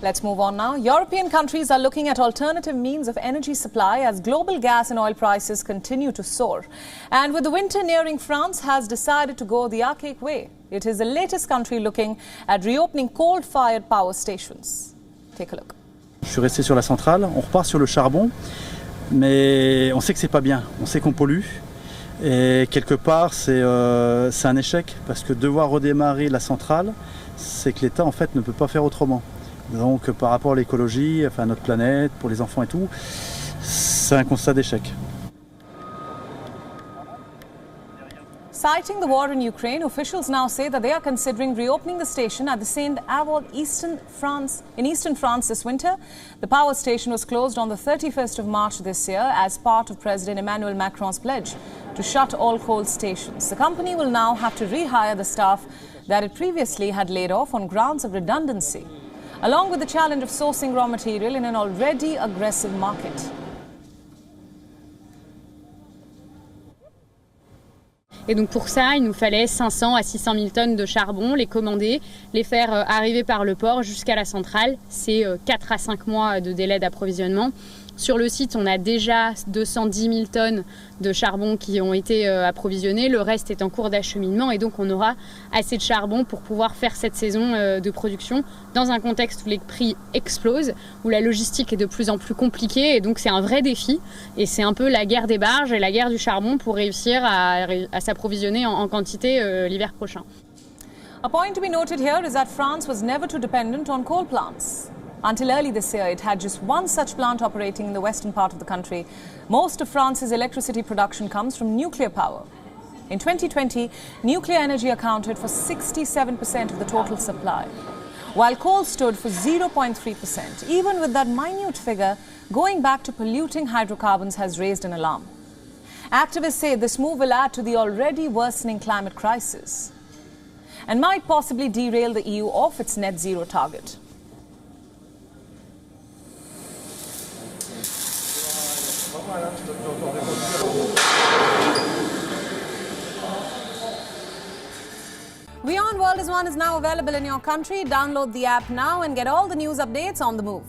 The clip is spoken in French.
Let's move on now. European countries are looking at alternative means of energy supply as global gas and oil prices continue to soar. And with the winter nearing, France has decided to go the archaic way. It is the latest country looking at reopening coal-fired power stations. Take a look. Je suis resté sur la centrale, on repart sur le charbon, mais on sait que c'est pas bien, on sait qu'on pollue. Et quelque part, c'est un échec, parce que devoir redémarrer la centrale, c'est que l'État en fait ne peut pas faire autrement. Donc par rapport à l'écologie, enfin à notre planète, pour les enfants et tout, c'est un constat d'échec. Citing the war in Ukraine, officials now say that they are considering reopening the station at the Saint-Avold in eastern France this winter. The power station was closed on the 31st of March this year as part of President Emmanuel Macron's pledge to shut all coal stations. The company will now have to rehire the staff that it previously had laid off on grounds of redundancy, along with the challenge of sourcing raw material in an already aggressive market. Et donc pour ça, il nous fallait 500 à 600 000 tonnes de charbon, les commander, les faire arriver par le port jusqu'à la centrale. C'est 4 à 5 mois de délai d'approvisionnement. Sur le site, on a déjà 210 000 tonnes de charbon qui ont été approvisionnées. Le reste est en cours d'acheminement et donc on aura assez de charbon pour pouvoir faire cette saison de production dans un contexte où les prix explosent, où la logistique est de plus en plus compliquée et donc c'est un vrai défi. Et c'est un peu la guerre des barges et la guerre du charbon pour réussir à s'approvisionner en quantité l'hiver prochain. A point to be noted here is that France was never too dependent on coal plants. Until early this year, it had just one such plant operating in the western part of the country. Most of France's electricity production comes from nuclear power. In 2020, nuclear energy accounted for 67% of the total supply, while coal stood for 0.3%. Even with that minute figure, going back to polluting hydrocarbons has raised an alarm. Activists say this move will add to the already worsening climate crisis and might possibly derail the EU off its net zero target. WION World is now available in your country. Download the app now and get all the news updates on the move.